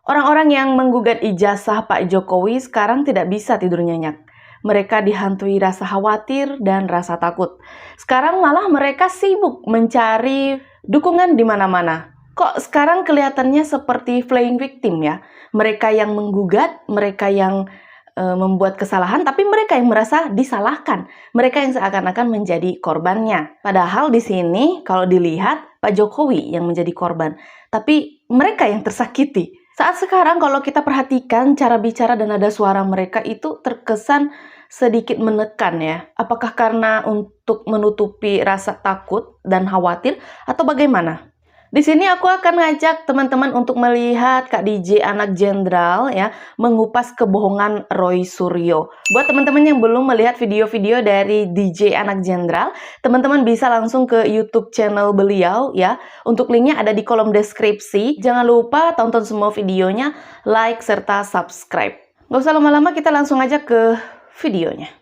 Orang-orang yang menggugat ijazah Pak Jokowi sekarang tidak bisa tidur nyenyak. Mereka dihantui rasa khawatir dan rasa takut. Sekarang malah mereka sibuk mencari dukungan di mana-mana. Kok sekarang kelihatannya seperti playing victim ya? Mereka yang menggugat, mereka yang membuat kesalahan, tapi mereka yang merasa disalahkan. Mereka yang seakan-akan menjadi korbannya. Padahal di sini kalau dilihat Pak Jokowi yang menjadi korban, tapi mereka yang tersakiti. Saat sekarang kalau kita perhatikan cara bicara dan nada suara mereka itu terkesan sedikit menekan ya. Apakah karena untuk menutupi rasa takut dan khawatir atau bagaimana? Di sini aku akan ngajak teman-teman untuk melihat Kak DJ anak jenderal ya mengupas kebohongan Roy Suryo. Buat teman-teman yang belum melihat video-video dari DJ anak jenderal, teman-teman bisa langsung ke YouTube channel beliau ya. Untuk linknya ada di kolom deskripsi. Jangan lupa tonton semua videonya, like serta subscribe. Gak usah lama-lama, kita langsung aja ke videonya.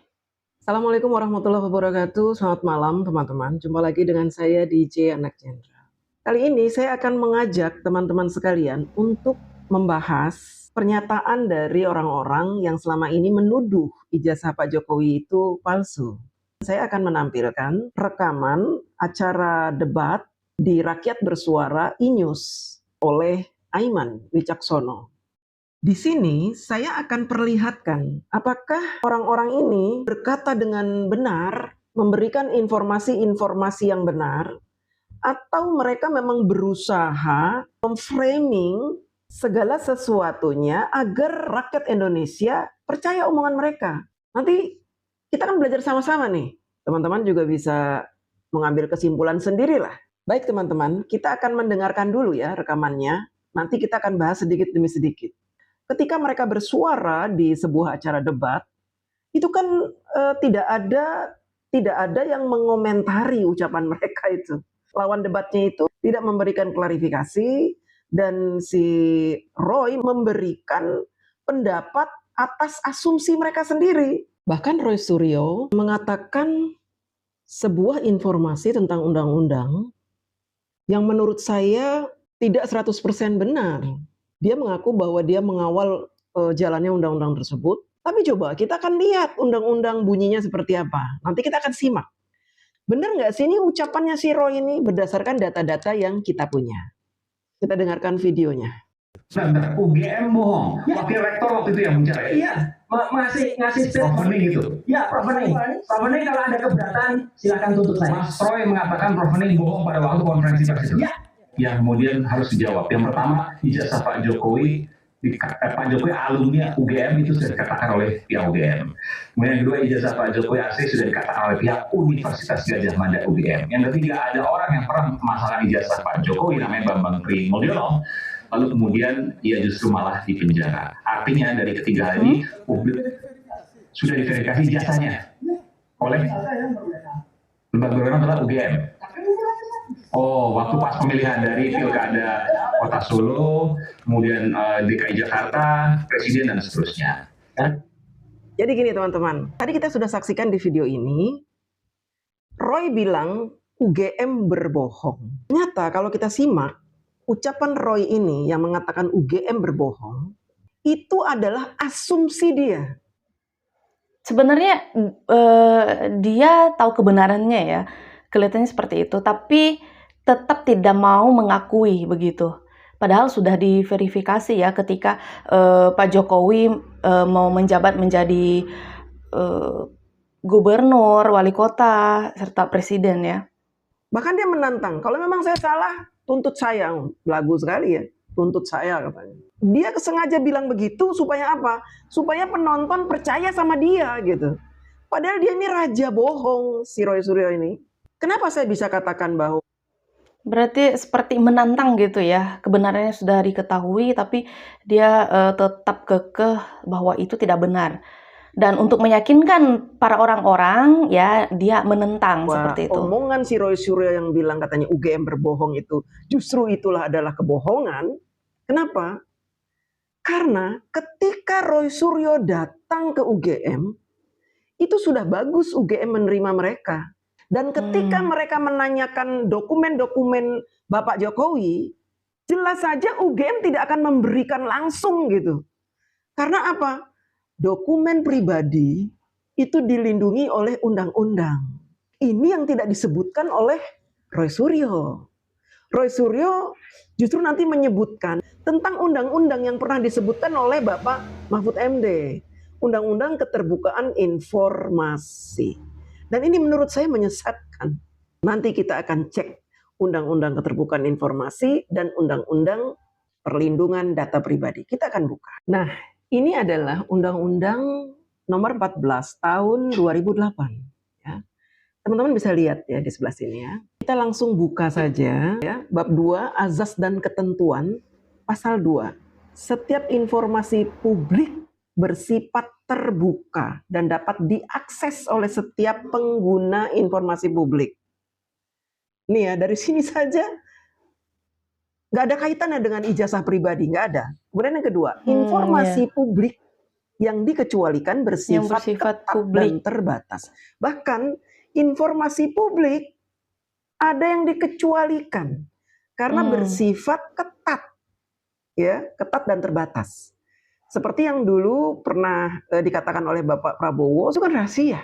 Assalamualaikum warahmatullahi wabarakatuh. Selamat malam teman-teman. Jumpa lagi dengan saya DJ anak jenderal. Kali ini saya akan mengajak teman-teman sekalian untuk membahas pernyataan dari orang-orang yang selama ini menuduh ijazah Pak Jokowi itu palsu. Saya akan menampilkan rekaman acara debat di Rakyat Bersuara iNews oleh Aiman Wicaksono. Di sini saya akan perlihatkan apakah orang-orang ini berkata dengan benar, memberikan informasi-informasi yang benar, atau mereka memang berusaha memframing segala sesuatunya agar rakyat Indonesia percaya omongan mereka. Nanti kita kan belajar sama-sama nih. Teman-teman juga bisa mengambil kesimpulan sendirilah. Baik teman-teman, kita akan mendengarkan dulu ya rekamannya. Nanti kita akan bahas sedikit demi sedikit. Ketika mereka bersuara di sebuah acara debat, itu kan tidak ada yang mengomentari ucapan mereka itu. Lawan debatnya itu tidak memberikan klarifikasi dan si Roy memberikan pendapat atas asumsi mereka sendiri. Bahkan Roy Suryo mengatakan sebuah informasi tentang undang-undang yang menurut saya tidak 100% benar. Dia mengaku bahwa dia mengawal jalannya undang-undang tersebut. Tapi coba kita akan lihat undang-undang bunyinya seperti apa. Nanti kita akan simak. Benar nggak sih ini ucapannya si Roy ini berdasarkan data-data yang kita punya? Kita dengarkan videonya. Nah, UGM bohong. Wakil rektor waktu itu yang bicara. Iya, ngasih Prof. Hening gitu. Ya, Prof. Hening. Prof. Hening kalau ada keberatan silakan tuntut saya. Mas Roy mengatakan Prof. Hening bohong pada waktu konferensi pers itu. Ya. Yang kemudian harus dijawab. Yang pertama, ijazah Pak Jokowi alumni UGM itu sudah dikatakan oleh pihak UGM. Kemudian yang kedua, ijazah Pak Jokowi asli sudah dikatakan oleh pihak Universitas Gadjah Mada UGM. Yang ketiga, ada orang yang pernah memasalkan ijazah Pak Jokowi namanya Bambang Trimulyono. Lalu kemudian ia justru malah dipenjara. Artinya dari ketiga hal ini publik sudah diverifikasi ijazahnya oleh lembaga berwenang adalah UGM. Oh, waktu pas pemilihan dari Pilkada Kota Solo, kemudian DKI Jakarta, Presiden dan seterusnya. Jadi gini teman-teman, tadi kita sudah saksikan di video ini, Roy bilang UGM berbohong. Ternyata kalau kita simak, ucapan Roy ini yang mengatakan UGM berbohong, itu adalah asumsi dia. Sebenarnya dia tahu kebenarannya ya, kelihatannya seperti itu, tapi tetap tidak mau mengakui begitu. Padahal sudah diverifikasi ya ketika Pak Jokowi mau menjabat menjadi gubernur, wali kota, serta presiden ya. Bahkan dia menantang, kalau memang saya salah, tuntut saya. Lagu sekali ya, tuntut saya katanya. Dia sengaja bilang begitu supaya apa? Supaya penonton percaya sama dia gitu. Padahal dia ini raja bohong, si Roy Suryo ini. Kenapa saya bisa katakan bahwa Berarti seperti menantang gitu ya, kebenarannya sudah diketahui tapi dia tetap kekeh bahwa itu tidak benar. Dan untuk meyakinkan para orang-orang ya dia menentang seperti itu. omongan si Roy Suryo yang bilang katanya UGM berbohong itu justru itulah adalah kebohongan. Kenapa? Karena ketika Roy Suryo datang ke UGM, itu sudah bagus UGM menerima mereka. Dan ketika mereka menanyakan dokumen-dokumen Bapak Jokowi, Jelas saja UGM tidak akan memberikan langsung gitu. Karena apa? Dokumen pribadi itu dilindungi oleh undang-undang. Ini yang tidak disebutkan oleh Roy Suryo. Roy Suryo justru nanti menyebutkan tentang undang-undang yang pernah disebutkan oleh Bapak Mahfud MD. Undang-undang Keterbukaan Informasi. Dan ini menurut saya menyesatkan. Nanti kita akan cek Undang-Undang Keterbukaan Informasi dan Undang-Undang Perlindungan Data Pribadi. Kita akan buka. Nah, ini adalah Undang-Undang Nomor 14 Tahun 2008. Ya. Teman-teman bisa lihat ya di sebelah sini ya. Kita langsung buka saja ya. Bab 2, Azas dan Ketentuan, Pasal 2. Setiap informasi publik bersifat terbuka dan dapat diakses oleh setiap pengguna informasi publik. Nih ya, dari sini saja nggak ada kaitannya dengan ijazah pribadi, nggak ada. Kemudian yang kedua, informasi publik yang dikecualikan bersifat ketat dan terbatas. Bahkan informasi publik ada yang dikecualikan karena bersifat ketat, ya, ketat dan terbatas. Seperti yang dulu pernah dikatakan oleh Bapak Prabowo, itu kan rahasia.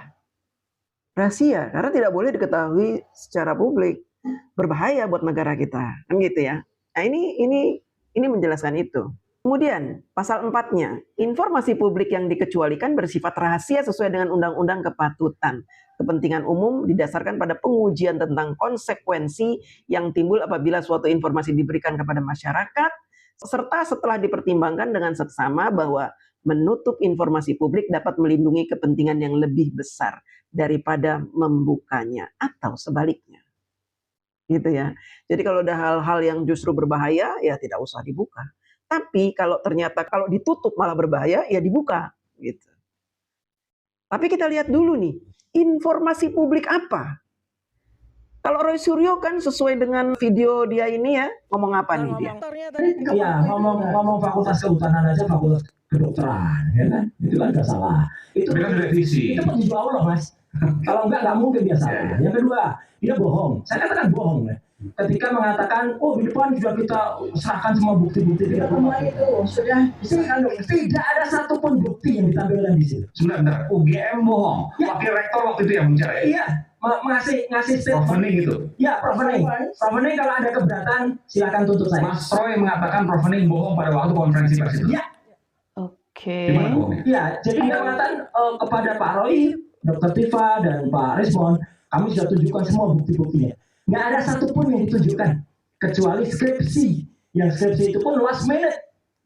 Rahasia, karena tidak boleh diketahui secara publik. Berbahaya buat negara kita, kan gitu ya. Nah ini menjelaskan itu. Kemudian pasal 4-nya, informasi publik yang dikecualikan bersifat rahasia sesuai dengan Undang-Undang Kepatutan Kepentingan Umum didasarkan pada pengujian tentang konsekuensi yang timbul apabila suatu informasi diberikan kepada masyarakat, serta setelah dipertimbangkan dengan seksama bahwa menutup informasi publik dapat melindungi kepentingan yang lebih besar daripada membukanya atau sebaliknya. Gitu ya. Jadi kalau ada hal-hal yang justru berbahaya, ya tidak usah dibuka. Tapi kalau ternyata kalau ditutup malah berbahaya, ya dibuka. Gitu. Tapi kita lihat dulu nih, informasi publik apa? Kalau Roy Suryo kan sesuai dengan video dia ini ya, ngomong apa nih dia? Iya, ngomong fakultas kehutanan aja fakultas kedokteran, ya kan? Itu kan nggak salah. Itu kan revisi. Itu petunjuk Allah, Mas. Kalau enggak mungkin dia salah. Yang kedua, dia bohong. Saya katakan bohong ya. Ketika mengatakan, oh di depan sudah kita serahkan semua bukti-bukti Pertemuan itu sudah diserahkan. Tidak ada satupun bukti yang ditampilkan di situ. Sebenarnya UGM bohong. Ya. Wakil rektor waktu itu yang bicara ya? Iya, ngasih Prof. Hening gitu. Ya, Prof. Hening. Prof. Hening kalau ada keberatan silakan tuntut saya. Mas Roy mengatakan Prof. Hening bohong pada waktu konferensi pers itu. Ya. Oke. Gimana bohongnya? Ya, jadi dia mengatakan kepada Pak Roy, Dr. Tifa dan Pak Resmond, kami sudah tunjukkan semua bukti-buktinya. Nggak ada satupun yang ditunjukkan kecuali skripsi. Yang skripsi itu pun last minute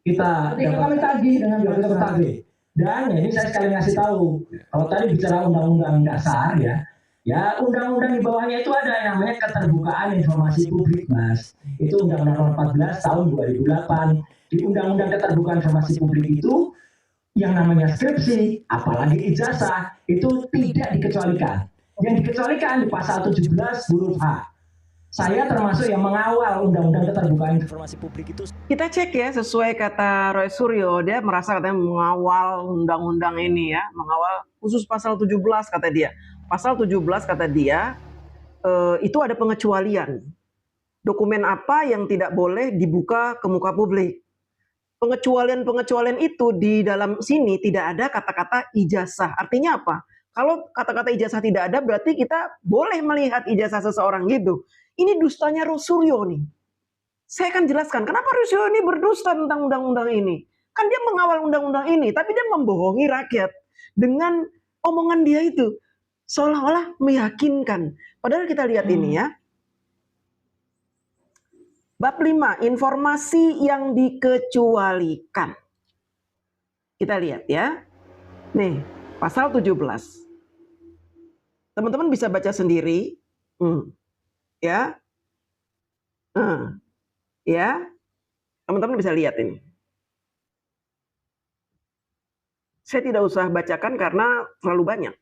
kita kami tagih dengan kita tagih. Dan ya, ini saya sekali ngasih tahu, kalau tadi bicara undang-undang dasar ya undang-undang di bawahnya itu ada yang namanya keterbukaan informasi publik, Mas. Itu Undang-Undang 14 tahun 2008. Di Undang-Undang Keterbukaan Informasi Publik itu yang namanya skripsi, apalagi ijazah, itu tidak dikecualikan. Yang dikecualikan di pasal 17 huruf H. Saya termasuk yang mengawal Undang-Undang Keterbukaan Informasi Publik itu. Kita cek ya, sesuai kata Roy Suryo, dia merasa katanya mengawal undang-undang ini ya, mengawal khusus pasal 17 kata dia. Pasal 17 kata dia, itu ada pengecualian. Dokumen apa yang tidak boleh dibuka ke muka publik. Pengecualian-pengecualian itu di dalam sini tidak ada kata-kata ijazah. Artinya apa? Kalau kata-kata ijazah tidak ada, berarti kita boleh melihat ijazah seseorang gitu. Ini dustanya Roy Suryo nih. Saya akan jelaskan kenapa Roy Suryo ini berdusta tentang undang-undang ini. Kan dia mengawal undang-undang ini, tapi dia membohongi rakyat dengan omongan dia itu. Seolah-olah meyakinkan. Padahal kita lihat ini ya. Bab 5, informasi yang dikecualikan. Kita lihat ya. Nih, pasal 17. Teman-teman bisa baca sendiri. Ya. Ya. Teman-teman bisa lihat ini. Saya tidak usah bacakan karena terlalu banyak.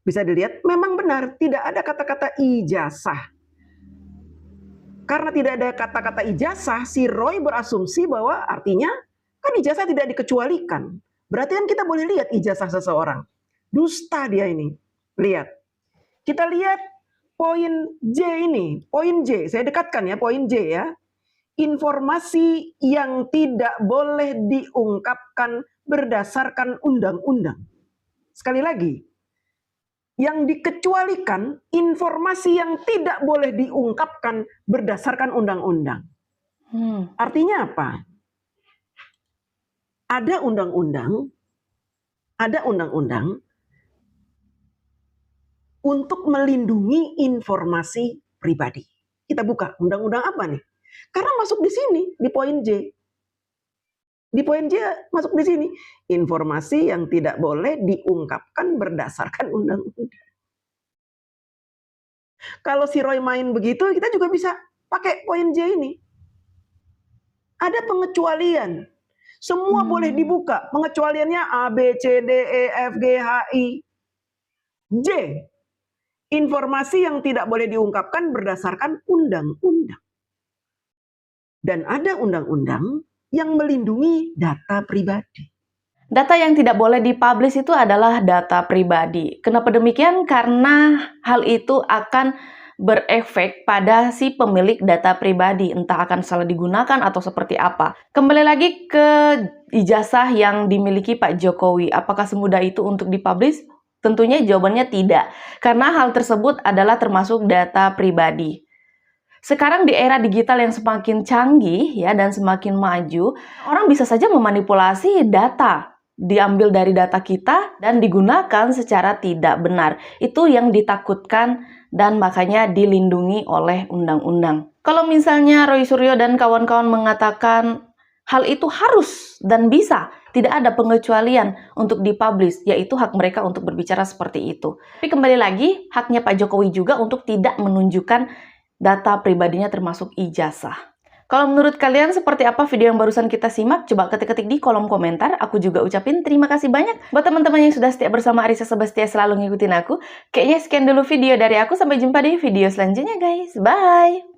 Bisa dilihat, memang benar tidak ada kata-kata ijazah. Karena tidak ada kata-kata ijazah, si Roy berasumsi bahwa artinya kan ijazah tidak dikecualikan. Berarti kan kita boleh lihat ijazah seseorang. Dusta dia ini. Lihat. Kita lihat poin J ini. Poin J, saya dekatkan ya poin J ya. informasi yang tidak boleh diungkapkan berdasarkan undang-undang. Sekali lagi, yang dikecualikan informasi yang tidak boleh diungkapkan berdasarkan undang-undang. Artinya apa? Ada undang-undang untuk melindungi informasi pribadi. Kita buka undang-undang apa nih? Karena masuk di sini, di poin J. Di poin J masuk di sini. Informasi yang tidak boleh diungkapkan berdasarkan undang-undang. Kalau si Roy main begitu, kita juga bisa pakai poin J ini. Ada pengecualian. Semua boleh dibuka. Pengecualiannya A, B, C, D, E, F, G, H, I. J. Informasi yang tidak boleh diungkapkan berdasarkan undang-undang. Dan ada undang-undang yang melindungi data pribadi. Data yang tidak boleh dipublish itu adalah data pribadi. Kenapa demikian? Karena hal itu akan berefek pada si pemilik data pribadi, entah akan salah digunakan atau seperti apa. Kembali lagi ke ijazah yang dimiliki Pak Jokowi, apakah semudah itu untuk dipublish? Tentunya jawabannya tidak, karena hal tersebut adalah termasuk data pribadi. Sekarang di era digital yang semakin canggih ya dan semakin maju, orang bisa saja memanipulasi data, diambil dari data kita dan digunakan secara tidak benar. Itu yang ditakutkan dan makanya dilindungi oleh undang-undang. Kalau misalnya Roy Suryo dan kawan-kawan mengatakan hal itu harus dan bisa, tidak ada pengecualian untuk dipublish, yaitu hak mereka untuk berbicara seperti itu. Tapi kembali lagi, haknya Pak Jokowi juga untuk tidak menunjukkan data pribadinya termasuk ijazah. Kalau menurut kalian seperti apa video yang barusan kita simak? Coba ketik-ketik di kolom komentar. Aku juga ucapin terima kasih banyak buat teman-teman yang sudah setia bersama Arissa Sebastia selalu ngikutin aku. Kayaknya sekian dulu video dari aku. Sampai jumpa di video selanjutnya guys. Bye!